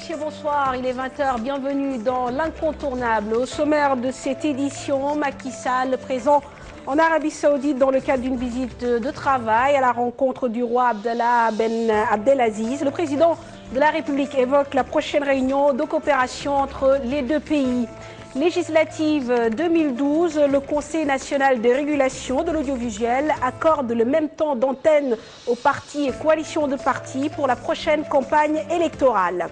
messieurs, bonsoir. Il est 20h. Bienvenue dans l'incontournable. Au sommaire de cette édition, Macky Sall présent en Arabie Saoudite dans le cadre d'une visite de travail à la rencontre du roi Abdallah Ben Abdelaziz. Le président de la République évoque la prochaine réunion de coopération entre les deux pays. Législative 2012, le Conseil national de régulation de l'audiovisuel accorde le même temps d'antenne aux partis et coalitions de partis pour la prochaine campagne électorale.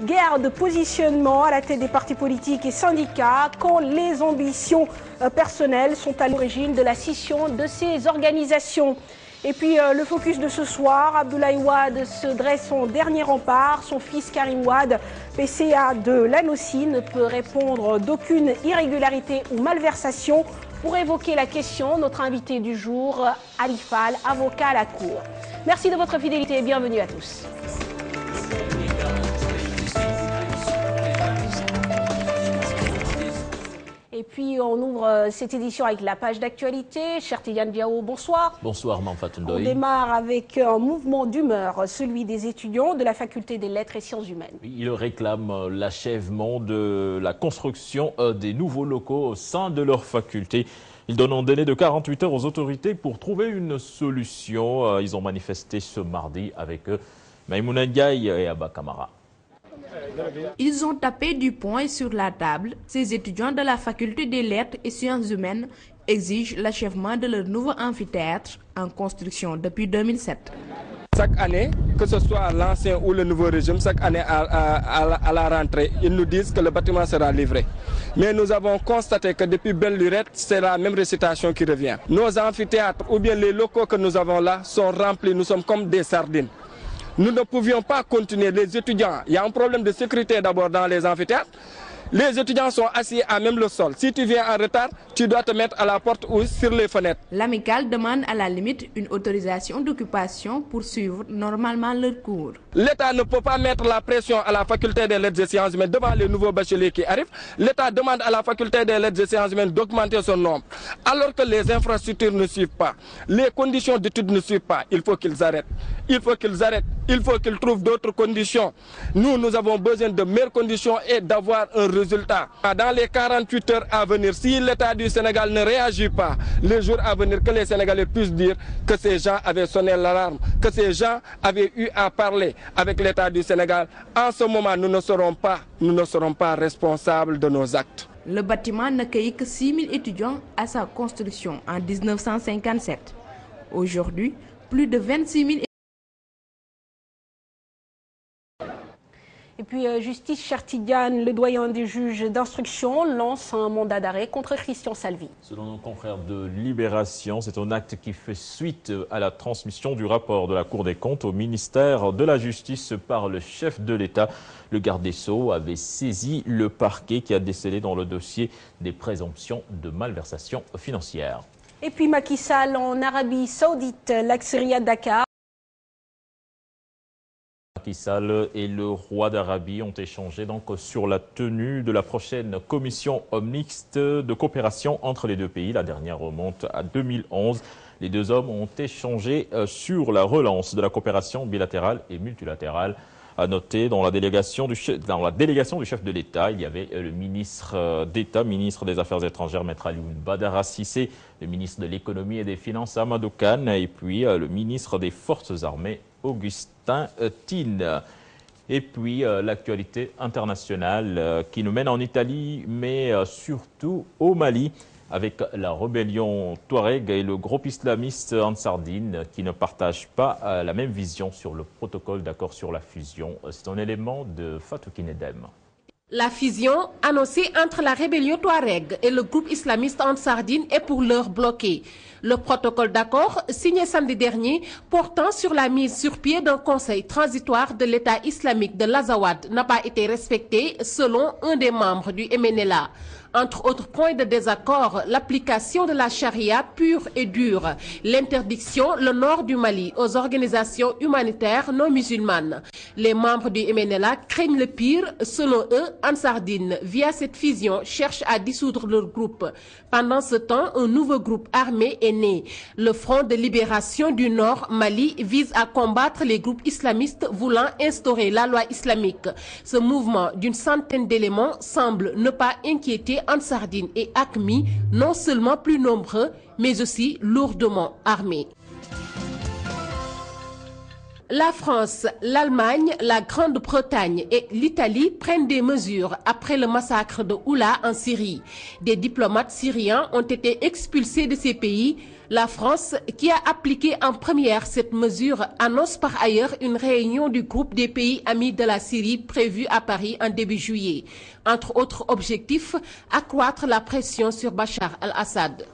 Guerre de positionnement à la tête des partis politiques et syndicats quand les ambitions personnelles sont à l'origine de la scission de ces organisations. Et puis le focus de ce soir, Abdoulaye Wade se dresse en dernier rempart. Son fils Karim Wade, PCA de l'ANOCI, ne peut répondre d'aucune irrégularité ou malversation. Pour évoquer la question, notre invité du jour, Ali Fall, avocat à la Cour. Merci de votre fidélité et bienvenue à tous. Et puis on ouvre cette édition avec la page d'actualité. Cher Tidiane Diao, bonsoir. Bonsoir Manfatoun Ndoye. On démarre avec un mouvement d'humeur, celui des étudiants de la faculté des lettres et sciences humaines. Ils réclament l'achèvement de la construction des nouveaux locaux au sein de leur faculté. Ils donnent un délai de 48 heures aux autorités pour trouver une solution. Ils ont manifesté ce mardi avec Maïmouna Ndiaye et Abba Kamara. Ils ont tapé du poing sur la table. Ces étudiants de la faculté des lettres et sciences humaines exigent l'achèvement de leur nouveau amphithéâtre en construction depuis 2007. Chaque année, que ce soit l'ancien ou le nouveau régime, chaque année à la rentrée, ils nous disent que le bâtiment sera livré. Mais nous avons constaté que depuis belle lurette, c'est la même récitation qui revient. Nos amphithéâtres ou bien les locaux que nous avons là sont remplis, nous sommes comme des sardines. Nous ne pouvions pas continuer, les étudiants, il y a un problème de sécurité d'abord dans les amphithéâtres. Les étudiants sont assis à même le sol. Si tu viens en retard, tu dois te mettre à la porte ou sur les fenêtres. L'amicale demande à la limite une autorisation d'occupation pour suivre normalement leurs cours. L'État ne peut pas mettre la pression à la faculté des lettres et sciences humaines devant les nouveaux bacheliers qui arrivent. L'État demande à la faculté des lettres et sciences humaines d'augmenter son nombre. Alors que les infrastructures ne suivent pas, les conditions d'études ne suivent pas, il faut qu'ils arrêtent. Il faut qu'ils arrêtent. Il faut qu'ils trouvent d'autres conditions. Nous avons besoin de meilleures conditions et d'avoir un résultat. Dans les 48 heures à venir, si l'État du Sénégal ne réagit pas, les jours à venir, que les Sénégalais puissent dire que ces gens avaient sonné l'alarme, que ces gens avaient eu à parler avec l'État du Sénégal. En ce moment, nous ne serons pas responsables de nos actes. Le bâtiment n'accueille que 6 000 étudiants à sa construction en 1957. Aujourd'hui, plus de 26 000 Et puis, justice, cher Tidiane, le doyen des juges d'instruction lance un mandat d'arrêt contre Christian Salvi. Selon nos confrères de Libération, c'est un acte qui fait suite à la transmission du rapport de la Cour des comptes au ministère de la Justice par le chef de l'État. Le garde des Sceaux avait saisi le parquet qui a décelé dans le dossier des présomptions de malversation financière. Et puis, Macky Sall en Arabie Saoudite, l'axe-Riyad Dakar. Macky Sall et le roi d'Arabie ont échangé donc sur la tenue de la prochaine commission mixte de coopération entre les deux pays. La dernière remonte à 2011. Les deux hommes ont échangé sur la relance de la coopération bilatérale et multilatérale. À noter, dans la délégation du chef de l'État, il y avait le ministre d'État, ministre des Affaires étrangères, Maître Alioune Badara Cissé, le ministre de l'Économie et des Finances, Amadou Kane, et puis le ministre des Forces armées, Augustin Tine. Et puis l'actualité internationale qui nous mène en Italie, mais surtout au Mali, avec la rébellion Touareg et le groupe islamiste Ansar Dine qui ne partagent pas la même vision sur le protocole d'accord sur la fusion. C'est un élément de Fatou Kinedem. La fusion annoncée entre la rébellion Touareg et le groupe islamiste Ansar Dine est pour l'heure bloquée. Le protocole d'accord, signé samedi dernier, portant sur la mise sur pied d'un conseil transitoire de l'État islamique de l'Azawad, n'a pas été respecté selon un des membres du MNLA. Entre autres points de désaccord, l'application de la charia pure et dure, l'interdiction, le nord du Mali, aux organisations humanitaires non musulmanes. Les membres du MNLA craignent le pire. Selon eux, Ansardine, via cette fusion, cherche à dissoudre leur groupe. Pendant ce temps, un nouveau groupe armé est né. Le Front de libération du Nord Mali vise à combattre les groupes islamistes voulant instaurer la loi islamique. Ce mouvement d'une centaine d'éléments semble ne pas inquiéter Ansardine et AQMI, non seulement plus nombreux, mais aussi lourdement armés. La France, l'Allemagne, la Grande-Bretagne et l'Italie prennent des mesures après le massacre de Oula en Syrie. Des diplomates syriens ont été expulsés de ces pays. La France, qui a appliqué en première cette mesure, annonce par ailleurs une réunion du groupe des pays amis de la Syrie prévue à Paris en début juillet. Entre autres objectifs, accroître la pression sur Bachar al-Assad.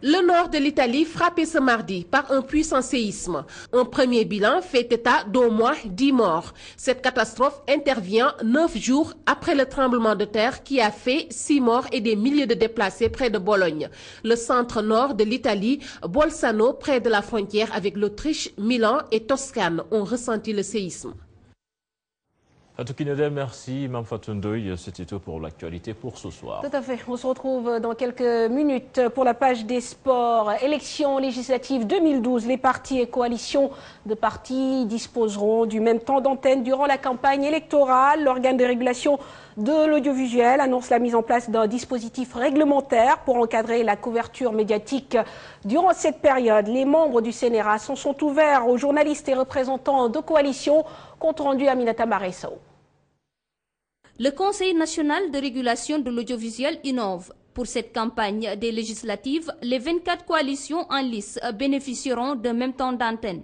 Le nord de l'Italie frappé ce mardi par un puissant séisme. Un premier bilan fait état d'au moins 10 morts. Cette catastrophe intervient 9 jours après le tremblement de terre qui a fait 6 morts et des milliers de déplacés près de Bologne. Le centre nord de l'Italie, Bolzano, près de la frontière avec l'Autriche, Milan et Toscane ont ressenti le séisme. Fatou Kinede, merci. Mme Fatou Ndoye, c'était tout pour l'actualité pour ce soir. Tout à fait. On se retrouve dans quelques minutes pour la page des sports. Élections législatives 2012. Les partis et coalitions de partis disposeront du même temps d'antenne durant la campagne électorale. L'organe de régulation de l'audiovisuel annonce la mise en place d'un dispositif réglementaire pour encadrer la couverture médiatique durant cette période. Les membres du CNRA sont ouverts aux journalistes et représentants de coalitions. Compte rendu Aminata Maressao. Le Conseil national de régulation de l'audiovisuel innove. Pour cette campagne des législatives, les 24 coalitions en lice bénéficieront d'un même temps d'antenne.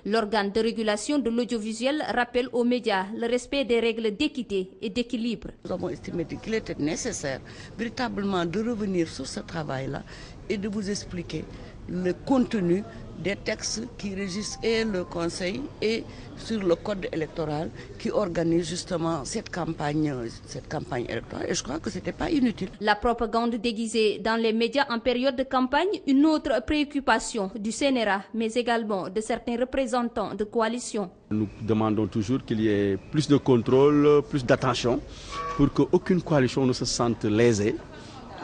L'organe de régulation de l'audiovisuel rappelle aux médias le respect des règles d'équité et d'équilibre. Nous avons estimé qu'il était nécessaire véritablement de revenir sur ce travail-là et de vous expliquer le contenu des textes qui régissent et le Conseil et sur le code électoral qui organise justement cette campagne électorale. Et je crois que ce n'était pas inutile. La propagande déguisée dans les médias en période de campagne, une autre préoccupation du CNRA, mais également de certains représentants de coalition. Nous demandons toujours qu'il y ait plus de contrôle, plus d'attention pour qu'aucune coalition ne se sente lésée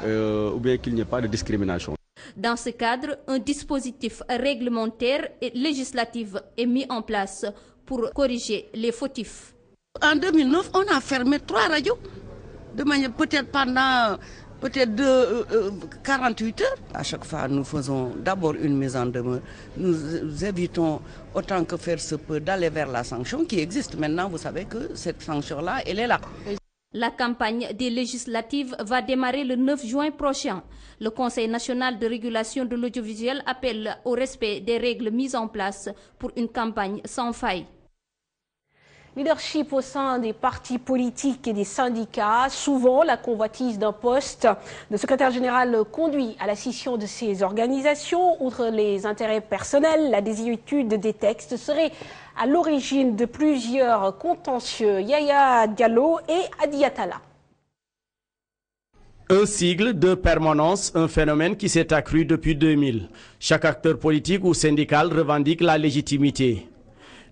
ou bien qu'il n'y ait pas de discrimination. Dans ce cadre, un dispositif réglementaire et législatif est mis en place pour corriger les fautifs. En 2009, on a fermé 3 radios, de manière peut-être pendant 48 heures. À chaque fois, nous faisons d'abord une mise en demeure. Nous évitons autant que faire se peut d'aller vers la sanction qui existe. Maintenant, vous savez que cette sanction-là, elle est là. La campagne des législatives va démarrer le 9 juin prochain. Le Conseil national de régulation de l'audiovisuel appelle au respect des règles mises en place pour une campagne sans faille. Leadership au sein des partis politiques et des syndicats. Souvent, la convoitise d'un poste de secrétaire général conduit à la scission de ces organisations. Outre les intérêts personnels, la désuétude des textes serait à l'origine de plusieurs contentieux. Yaya Diallo et Adi Atala. Un sigle de permanence, un phénomène qui s'est accru depuis 2000. Chaque acteur politique ou syndical revendique la légitimité.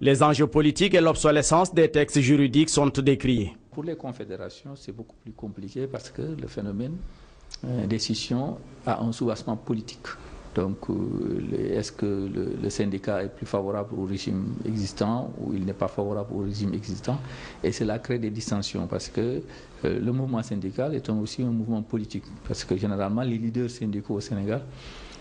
Les enjeux politiques et l'obsolescence des textes juridiques sont décriés. Pour les confédérations, c'est beaucoup plus compliqué parce que le phénomène des scissions a un soubassement politique. Donc, est-ce que le syndicat est plus favorable au régime existant ou il n'est pas favorable au régime existant? Et cela crée des dissensions parce que le mouvement syndical est aussi un mouvement politique. Parce que généralement, les leaders syndicaux au Sénégal,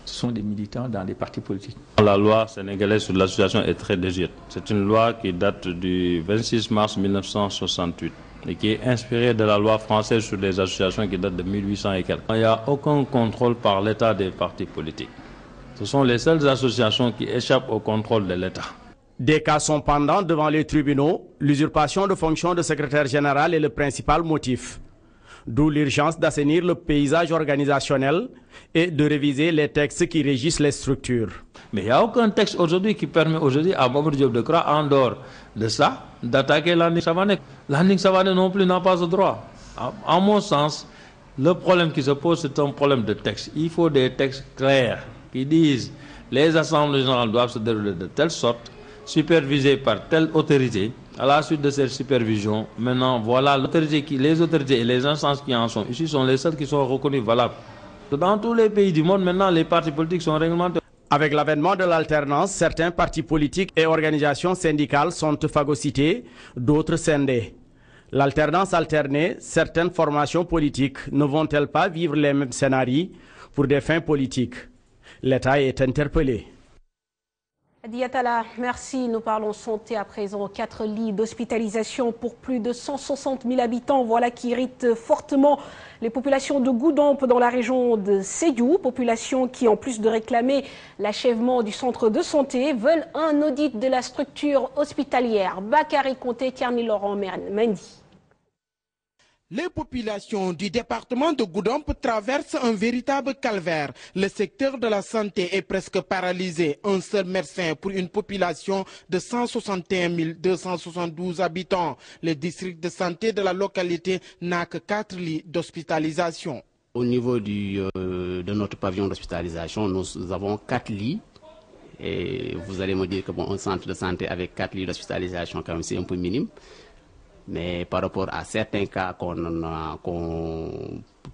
ce sont des militants dans des partis politiques. La loi sénégalaise sur l'association est très désuète. C'est une loi qui date du 26 mars 1968 et qui est inspirée de la loi française sur les associations qui date de 1800 et quelques. Il n'y a aucun contrôle par l'État des partis politiques. Ce sont les seules associations qui échappent au contrôle de l'État. Des cas sont pendants devant les tribunaux. L'usurpation de fonction de secrétaire général est le principal motif. D'où l'urgence d'assainir le paysage organisationnel et de réviser les textes qui régissent les structures. Mais il n'y a aucun texte aujourd'hui qui permet aujourd'hui à Mamadou Diop Decroix, en dehors de ça, d'attaquer Landing Savané. Landing Savané non plus n'a pas ce droit. En mon sens, le problème qui se pose, c'est un problème de texte. Il faut des textes clairs qui disent les assemblées générales doivent se dérouler de telle sorte, supervisées par telle autorité. À la suite de cette supervision, maintenant, voilà, les autorités et les instances qui en sont ici sont les seules qui sont reconnues valables. Dans tous les pays du monde, maintenant, les partis politiques sont réglementés. Avec l'avènement de l'alternance, certains partis politiques et organisations syndicales sont phagocytés, d'autres scindés. L'alternance alternée, certaines formations politiques ne vont-elles pas vivre les mêmes scénarios pour des fins politiques? L'État est interpellé. Diatala, merci. Nous parlons santé à présent. 4 lits d'hospitalisation pour plus de 160 000 habitants. Voilà qui irrite fortement les populations de Goudomp dans la région de Sédhiou. Population qui, en plus de réclamer l'achèvement du centre de santé, veulent un audit de la structure hospitalière. Bakary Conté, Thierry Laurent Mendy. Les populations du département de Goudomp traversent un véritable calvaire. Le secteur de la santé est presque paralysé. Un seul médecin pour une population de 161 272 habitants. Le district de santé de la localité n'a que 4 lits d'hospitalisation. Au niveau de notre pavillon d'hospitalisation, nous avons 4 lits. Et vous allez me dire que un centre de santé avec 4 lits d'hospitalisation, quand même, c'est un peu minime. Mais par rapport à certains cas qu'on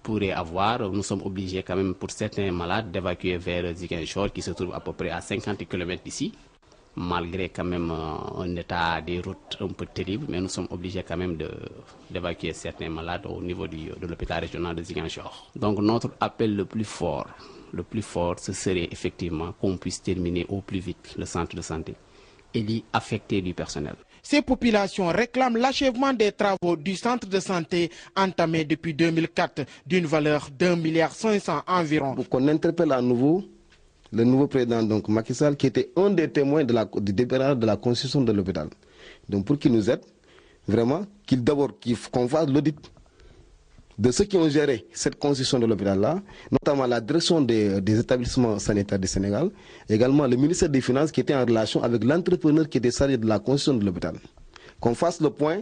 pourrait avoir, nous sommes obligés quand même pour certains malades d'évacuer vers Ziguinchor qui se trouve à peu près à 50 km d'ici. Malgré quand même un état des routes un peu terrible, mais nous sommes obligés quand même d'évacuer certains malades au niveau de l'hôpital régional de Ziguinchor. Donc notre appel le plus fort, ce serait effectivement qu'on puisse terminer au plus vite le centre de santé et l'y affecter du personnel. Ces populations réclament l'achèvement des travaux du centre de santé entamé depuis 2004 d'une valeur d'1,5 milliard environ. Pour qu'on interpelle à nouveau le nouveau président donc Macky Sall, qui était un des témoins du démarrage de la construction de l'hôpital. Donc pour qu'il nous aide, vraiment, qu'on fasse l'audit de ceux qui ont géré cette construction de l'hôpital-là, notamment la direction des établissements sanitaires du Sénégal, également le ministère des Finances qui était en relation avec l'entrepreneur qui était chargé de la construction de l'hôpital. Qu'on fasse le point,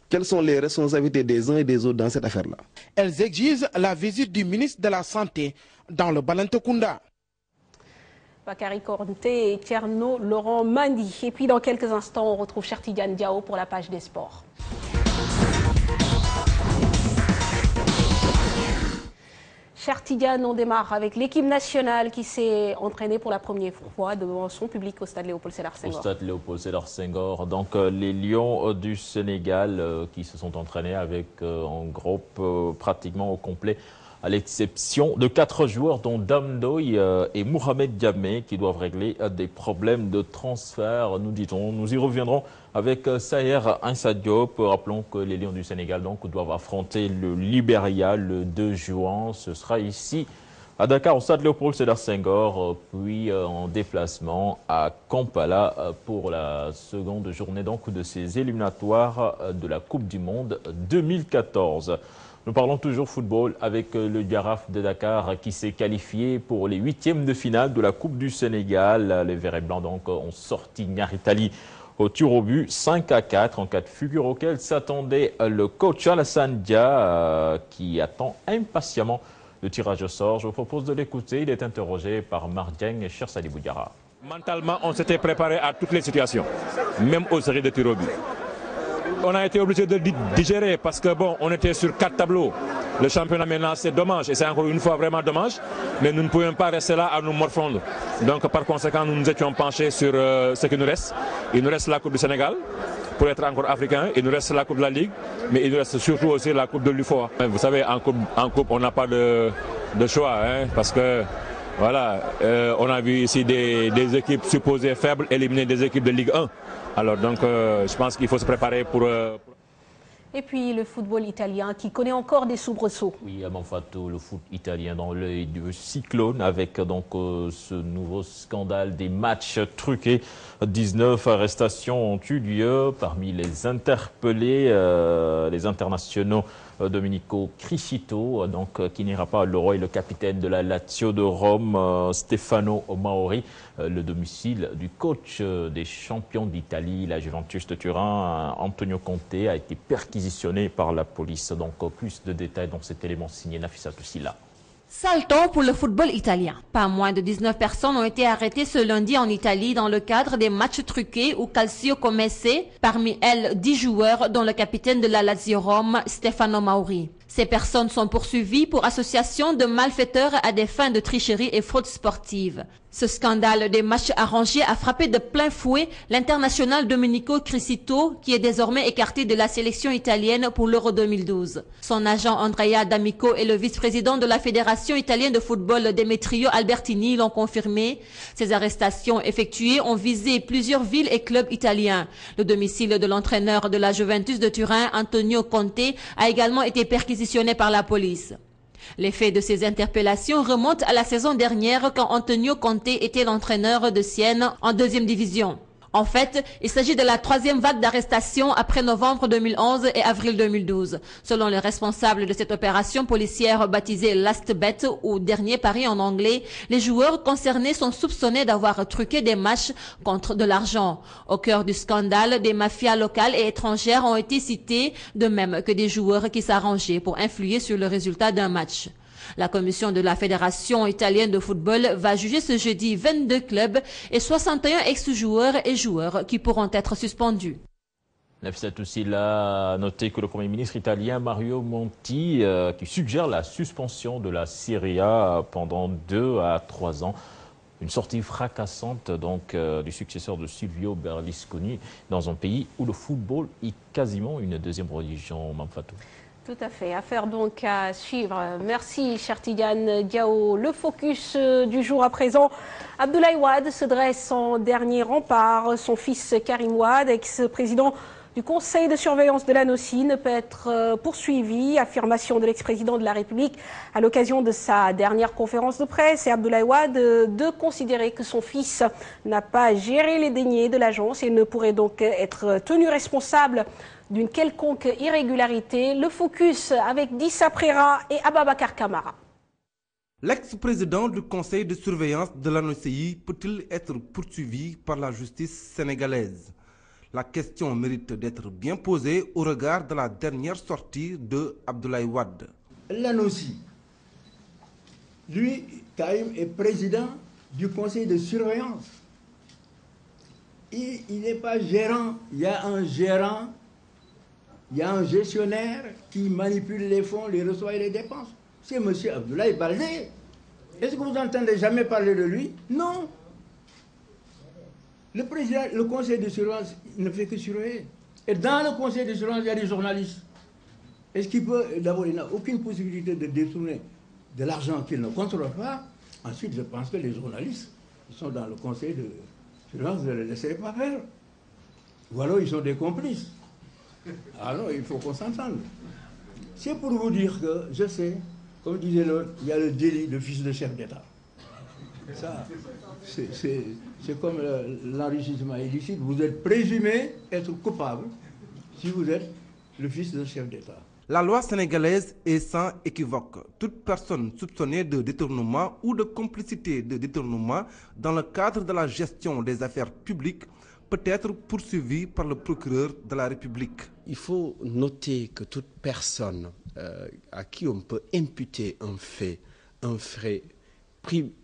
quelles sont les responsabilités des uns et des autres dans cette affaire-là. Elles exigent la visite du ministre de la Santé dans le Balantokounda. Bakary Conté et Thierry Laurent Mendy. Et puis dans quelques instants, on retrouve Chertidiane Diao pour la page des sports. Chertidiane, on démarre avec l'équipe nationale qui s'est entraînée pour la première fois devant son public au stade Léopold Sédar Senghor. Au stade Léopold Sédar Senghor. Donc les Lions du Sénégal qui se sont entraînés avec un groupe pratiquement au complet, à l'exception de 4 joueurs dont Dame Doy et Mohamed Diamé qui doivent régler des problèmes de transfert, nous dit-on. Nous y reviendrons avec Saher Insa Diop. Rappelons que les Lions du Sénégal donc, doivent affronter le Libéria le 2 juin. Ce sera ici à Dakar au stade Léopold Sédar Senghor, puis en déplacement à Kampala pour la seconde journée donc, de ces éliminatoires de la Coupe du Monde 2014. Nous parlons toujours football avec le Giraffe de Dakar qui s'est qualifié pour les 8e de finale de la Coupe du Sénégal. Les Verts et Blancs donc, ont sorti Niaritali au tir au but 5-4 en cas de figure auquel s'attendait le coach Alassane Dia qui attend impatiemment le tirage au sort. Je vous propose de l'écouter. Il est interrogé par Mardieng et Cher Sali Boudiara. Mentalement, on s'était préparé à toutes les situations, même aux séries de tirs au but. On a été obligé de digérer parce que bon, on était sur 4 tableaux. Le championnat maintenant c'est dommage et c'est encore une fois vraiment dommage, mais nous ne pouvions pas rester là à nous morfondre. Donc par conséquent nous nous étions penchés sur ce qui nous reste. Il nous reste la Coupe du Sénégal pour être encore africain, il nous reste la Coupe de la Ligue, mais il nous reste surtout aussi la Coupe de l'UFOA. Vous savez, en coupe on n'a pas de choix, hein, parce que voilà, on a vu ici des équipes supposées faibles éliminer des équipes de Ligue 1. Alors donc je pense qu'il faut se préparer pour... Et puis le football italien qui connaît encore des soubresauts. Oui, Amanfato, le foot italien dans l'œil du cyclone avec donc ce nouveau scandale des matchs truqués. 19 arrestations ont eu lieu parmi les interpellés, les internationaux Domenico Criscito, qui n'ira pas à l'Euro, et le capitaine de la Lazio de Rome, Stefano Mauri, le domicile du coach des champions d'Italie, la Juventus de Turin, Antonio Conte, a été perquisitionné par la police. Donc plus de détails dans cet élément signé Nafissatou Silla. Salton pour le football italien. Pas moins de 19 personnes ont été arrêtées ce lundi en Italie dans le cadre des matchs truqués ou calcio commesse, parmi elles 10 joueurs dont le capitaine de la Lazio Rome, Stefano Mauri. Ces personnes sont poursuivies pour association de malfaiteurs à des fins de tricherie et fraude sportive. Ce scandale des matchs arrangés a frappé de plein fouet l'international Domenico Criscito, qui est désormais écarté de la sélection italienne pour l'Euro 2012. Son agent Andrea D'Amico et le vice-président de la Fédération italienne de football Demetrio Albertini l'ont confirmé. Ces arrestations effectuées ont visé plusieurs villes et clubs italiens. Le domicile de l'entraîneur de la Juventus de Turin, Antonio Conte, a également été perquisitionné par la police. Les faits de ces interpellations remontent à la saison dernière quand Antonio Conte était l'entraîneur de Sienne en 2e division. En fait, il s'agit de la 3e vague d'arrestations après novembre 2011 et avril 2012. Selon les responsables de cette opération policière baptisée Last Bet ou Dernier Pari en anglais, les joueurs concernés sont soupçonnés d'avoir truqué des matchs contre de l'argent. Au cœur du scandale, des mafias locales et étrangères ont été citées, de même que des joueurs qui s'arrangeaient pour influer sur le résultat d'un match. La commission de la Fédération italienne de football va juger ce jeudi 22 clubs et 61 ex-joueurs et joueurs qui pourront être suspendus. Nafissatou Silla a noté que le Premier ministre italien Mario Monti qui suggère la suspension de la Serie A pendant 2 à 3 ans. Une sortie fracassante du successeur de Silvio Berlusconi dans un pays où le football est quasiment une deuxième religion, Mamfatou. Tout à fait. Affaire donc à suivre. Merci, cher Tidiane Diao. Le focus du jour à présent. Abdoulaye Wade se dresse en dernier rempart. Son fils Karim Wade, ex-président du conseil de surveillance de l'ANOCI, ne peut être poursuivi. Affirmation de l'ex-président de la République à l'occasion de sa dernière conférence de presse. Et Abdoulaye Wade de considérer que son fils n'a pas géré les deniers de l'agence et ne pourrait donc être tenu responsable d'une quelconque irrégularité. Le focus avec Dissa Prera et Ababakar Kamara. L'ex-président du conseil de surveillance de l'ANOCI peut-il être poursuivi par la justice sénégalaise? La question mérite d'être bien posée au regard de la dernière sortie de Abdoulaye Wade. L'ANOCI, lui, Karim, est président du conseil de surveillance. Il n'est pas gérant, il y a un gérant. Il y a un gestionnaire qui manipule les fonds, les reçoit et les dépense. C'est M. Abdoulaye Baldé. Est-ce que vous n'entendez jamais parler de lui? Non. Le président, le conseil de surveillance, il ne fait que surveiller. Et dans le conseil de surveillance, il y a des journalistes. Est-ce qu'il peut, d'abord, il n'a aucune possibilité de détourner de l'argent qu'il ne contrôle pas. Ensuite, je pense que les journalistes, ils sont dans le conseil de surveillance, ne les laisserez pas faire. Ou alors, ils sont des complices. Alors, il faut qu'on s'entende. C'est pour vous dire que, je sais, comme disait l'autre, il y a le délit de fils de chef d'État. Ça, c'est comme l'enrichissement illicite. Vous êtes présumé être coupable si vous êtes le fils d'un chef d'État. La loi sénégalaise est sans équivoque. Toute personne soupçonnée de détournement ou de complicité de détournement dans le cadre de la gestion des affaires publiques peut être poursuivi par le procureur de la République. Il faut noter que toute personne à qui on peut imputer un fait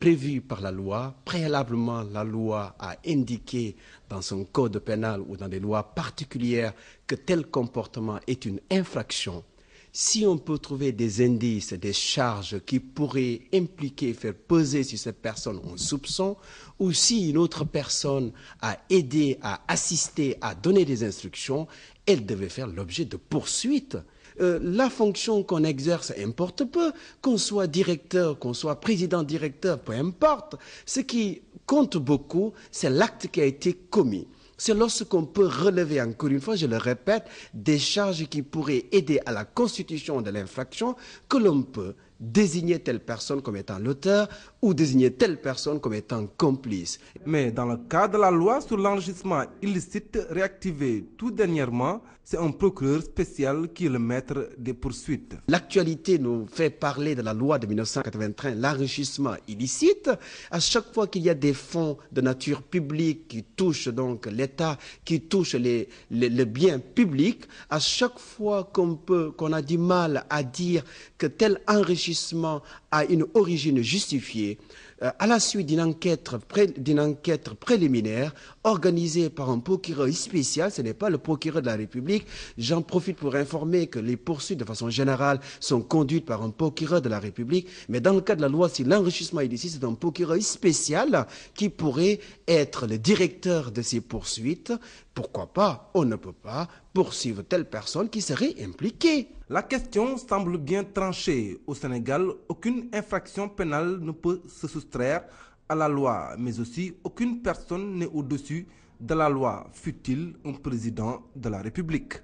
prévu par la loi, préalablement la loi a indiqué dans son code pénal ou dans des lois particulières que tel comportement est une infraction. Si on peut trouver des indices, des charges qui pourraient impliquer, faire peser sur cette personne un soupçon, ou si une autre personne a aidé, a assisté, a donné des instructions, elle devait faire l'objet de poursuites. La fonction qu'on exerce importe peu, qu'on soit directeur, qu'on soit président-directeur, peu importe. Ce qui compte beaucoup, c'est l'acte qui a été commis. C'est lorsqu'on peut relever, encore une fois, je le répète, des charges qui pourraient aider à la constitution de l'infraction que l'on peut désigner telle personne comme étant l'auteur ou désigner telle personne comme étant complice. Mais dans le cas de la loi sur l'enrichissement illicite réactivée tout dernièrement, c'est un procureur spécial qui est le maître des poursuites. L'actualité nous fait parler de la loi de 1993, l'enrichissement illicite. À chaque fois qu'il y a des fonds de nature publique qui touchent donc l'État, qui touchent les biens publics, à chaque fois qu'on a du mal à dire que tel enrichissement a une origine justifiée, à la suite d'une enquête préliminaire organisée par un procureur spécial, ce n'est pas le procureur de la République. J'en profite pour informer que les poursuites de façon générale sont conduites par un procureur de la République, mais dans le cas de la loi sur l'enrichissement illicite, c'est un procureur spécial qui pourrait être le directeur de ces poursuites. Pourquoi pas? On ne peut pas poursuivre telle personne qui serait impliquée. La question semble bien tranchée. Au Sénégal, aucune infraction pénale ne peut se soustraire à la loi, mais aussi aucune personne n'est au-dessus de la loi, fût-il un président de la République.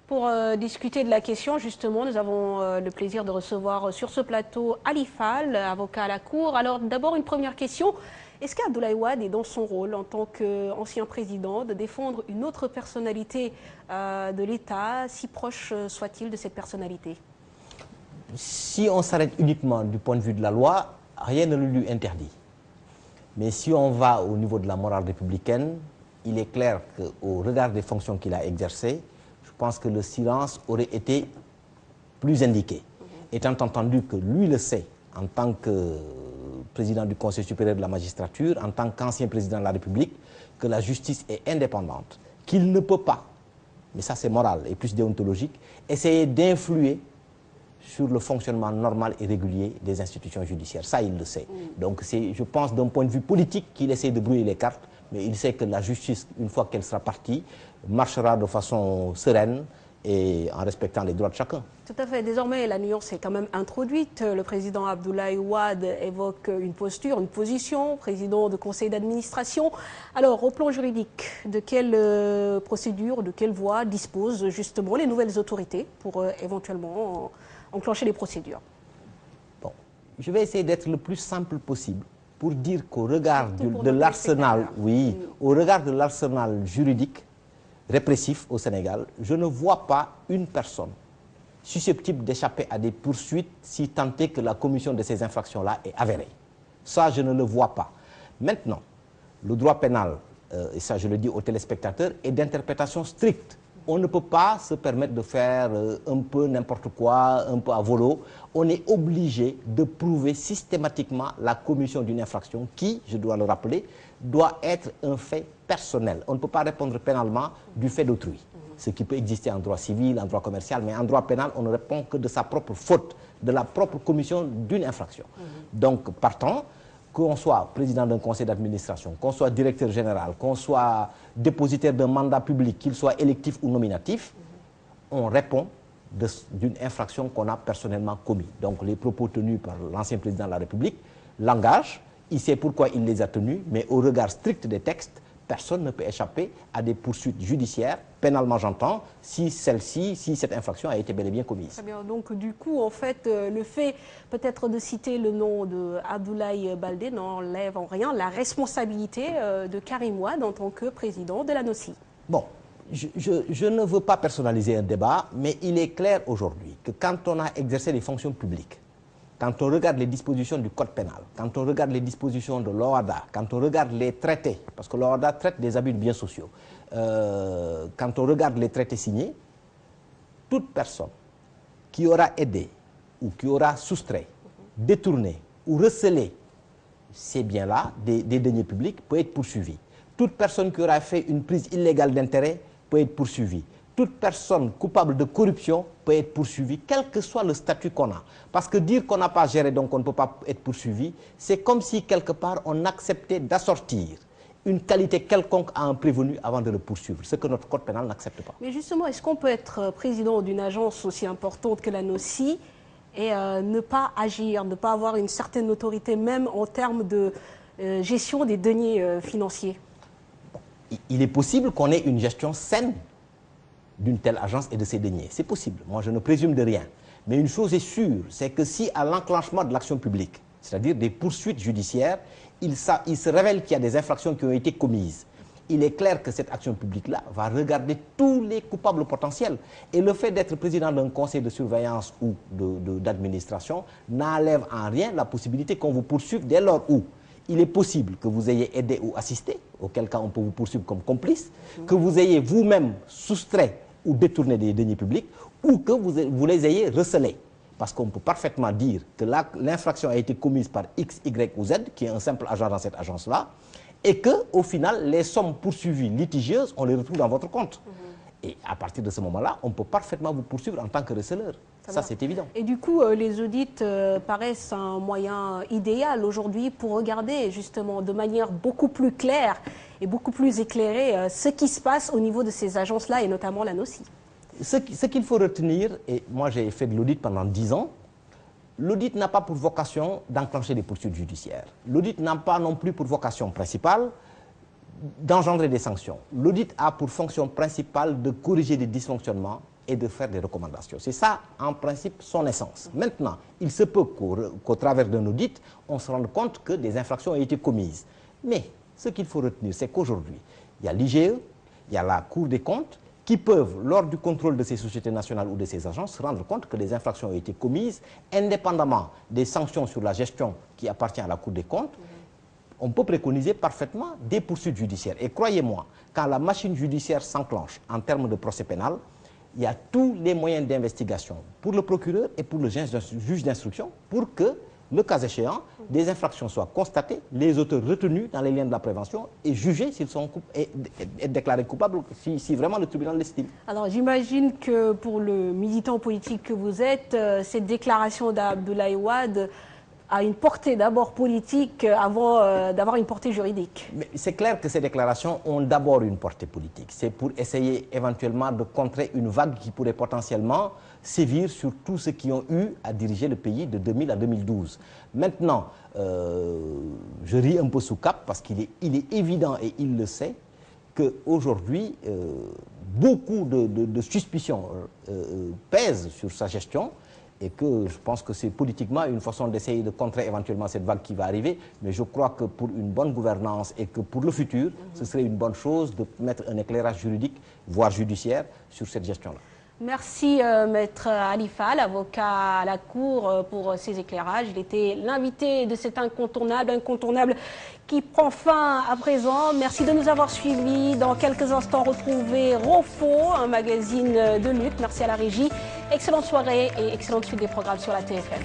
Pour discuter de la question, justement, nous avons le plaisir de recevoir sur ce plateau Ali Fall, avocat à la Cour. Alors d'abord, une première question. Est-ce qu'Abdoulaye Wade est dans son rôle en tant qu'ancien président de défendre une autre personnalité de l'État, si proche soit-il de cette personnalité? Si on s'arrête uniquement du point de vue de la loi, rien ne le lui interdit. Mais si on va au niveau de la morale républicaine, il est clair qu'au regard des fonctions qu'il a exercées, je pense que le silence aurait été plus indiqué. Étant entendu que lui le sait, en tant que président du Conseil supérieur de la magistrature, en tant qu'ancien président de la République, que la justice est indépendante, qu'il ne peut pas, mais ça c'est moral et plus déontologique, essayer d'influer sur le fonctionnement normal et régulier des institutions judiciaires. Ça, il le sait. Donc c'est, je pense, d'un point de vue politique qu'il essaie de brouiller les cartes, mais il sait que la justice, une fois qu'elle sera partie, marchera de façon sereine et en respectant les droits de chacun. Tout à fait. Désormais, la nuance est quand même introduite. Le président Abdoulaye Wade évoque une posture, une position, président de conseil d'administration. Alors, au plan juridique, de quelle procédure, de quelle voie disposent justement les nouvelles autorités pour éventuellement enclencher les procédures? Bon, je vais essayer d'être le plus simple possible pour dire qu'au regard de l'arsenal, oui, au regard de l'arsenal juridique répressif au Sénégal, je ne vois pas une personne susceptible d'échapper à des poursuites si tant est que la commission de ces infractions-là est avérée. Ça, je ne le vois pas. Maintenant, le droit pénal, et ça je le dis aux téléspectateurs, est d'interprétation stricte. On ne peut pas se permettre de faire un peu n'importe quoi, un peu à volo. On est obligé de prouver systématiquement la commission d'une infraction qui, je dois le rappeler, doit être un fait personnel. On ne peut pas répondre pénalement du fait d'autrui. Ce qui peut exister en droit civil, en droit commercial, mais en droit pénal, on ne répond que de sa propre faute, de la propre commission d'une infraction. Donc, partant, qu'on soit président d'un conseil d'administration, qu'on soit directeur général, qu'on soit dépositaire d'un mandat public, qu'il soit électif ou nominatif, on répond d'une infraction qu'on a personnellement commise. Donc les propos tenus par l'ancien président de la République l'engagent, il sait pourquoi il les a tenus, mais au regard strict des textes, personne ne peut échapper à des poursuites judiciaires, pénalement j'entends, si cette infraction a été bel et bien commise. Très bien, donc du coup, en fait, le fait peut-être de citer le nom de Abdoulaye Baldé n'enlève en rien la responsabilité de Karim Wade en tant que président de la NOCI. Bon, je ne veux pas personnaliser un débat, mais il est clair aujourd'hui que quand on a exercé les fonctions publiques, quand on regarde les dispositions du code pénal, quand on regarde les dispositions de l'OHADA, quand on regarde les traités, parce que l'OHADA traite des abus de biens sociaux, quand on regarde les traités signés, toute personne qui aura aidé ou qui aura soustrait, détourné ou recelé ces biens-là, des deniers publics, peut être poursuivie. Toute personne qui aura fait une prise illégale d'intérêt peut être poursuivie. Toute personne coupable de corruption peut être poursuivie, quel que soit le statut qu'on a. Parce que dire qu'on n'a pas géré, donc on ne peut pas être poursuivi, c'est comme si quelque part on acceptait d'assortir une qualité quelconque à un prévenu avant de le poursuivre, ce que notre code pénal n'accepte pas. Mais justement, est-ce qu'on peut être président d'une agence aussi importante que la NOCI et ne pas agir, ne pas avoir une certaine autorité, même en termes de gestion des deniers financiers? Il est possible qu'on ait une gestion saine d'une telle agence et de ses deniers. C'est possible. Moi, je ne présume de rien. Mais une chose est sûre, c'est que si à l'enclenchement de l'action publique, c'est-à-dire des poursuites judiciaires, il se révèle qu'il y a des infractions qui ont été commises, il est clair que cette action publique-là va regarder tous les coupables potentiels. Et le fait d'être président d'un conseil de surveillance ou d'administration n'enlève en rien la possibilité qu'on vous poursuive dès lors où il est possible que vous ayez aidé ou assisté, auquel cas on peut vous poursuivre comme complice, que vous ayez vous-même soustrait ou détourné des deniers publics, ou que vous les ayez recelés. Parce qu'on peut parfaitement dire que l'infraction a été commise par X, Y ou Z, qui est un simple agent dans cette agence-là, et qu'au final, les sommes poursuivies litigieuses, on les retrouve dans votre compte. Et à partir de ce moment-là, on peut parfaitement vous poursuivre en tant que receleur. Ça, c'est évident. Et du coup, les audits paraissent un moyen idéal aujourd'hui pour regarder justement de manière beaucoup plus claire et beaucoup plus éclairée ce qui se passe au niveau de ces agences-là et notamment la NOCI. Ce qu'il faut retenir, et moi j'ai fait de l'audit pendant 10 ans, l'audit n'a pas pour vocation d'enclencher des poursuites judiciaires. L'audit n'a pas non plus pour vocation principale d'engendrer des sanctions. L'audit a pour fonction principale de corriger des dysfonctionnements et de faire des recommandations. C'est ça, en principe, son essence. Maintenant, il se peut qu'au travers d'un audit, on se rende compte que des infractions ont été commises. Mais ce qu'il faut retenir, c'est qu'aujourd'hui, il y a l'IGE, il y a la Cour des comptes, qui peuvent, lors du contrôle de ces sociétés nationales ou de ces agences, se rendre compte que des infractions ont été commises, indépendamment des sanctions sur la gestion qui appartient à la Cour des comptes. On peut préconiser parfaitement des poursuites judiciaires. Et croyez-moi, quand la machine judiciaire s'enclenche en termes de procès pénal, il y a tous les moyens d'investigation pour le procureur et pour le juge d'instruction pour que, le cas échéant, des infractions soient constatées, les auteurs retenus dans les liens de la prévention et jugés s'ils sont et déclarés coupables si vraiment le tribunal l'estime. Alors j'imagine que pour le militant politique que vous êtes, cette déclaration d'Abdoulaye Wade a une portée d'abord politique avant d'avoir une portée juridique. Mais c'est clair que ces déclarations ont d'abord une portée politique. C'est pour essayer éventuellement de contrer une vague qui pourrait potentiellement sévir sur tous ceux qui ont eu à diriger le pays de 2000 à 2012. Maintenant, je ris un peu sous cap parce qu'il est évident et il le sait qu'aujourd'hui, beaucoup de suspicions pèsent sur sa gestion. Et que je pense que c'est politiquement une façon d'essayer de contrer éventuellement cette vague qui va arriver. Mais je crois que pour une bonne gouvernance et que pour le futur, ce serait une bonne chose de mettre un éclairage juridique, voire judiciaire, sur cette gestion-là. Merci Maître Alifa, l'avocat à la Cour, pour ces éclairages. Il était l'invité de cet incontournable qui prend fin à présent. Merci de nous avoir suivis. Dans quelques instants, retrouvez Rofo, un magazine de lutte. Merci à la régie. Excellente soirée et excellente suite des programmes sur la TFM.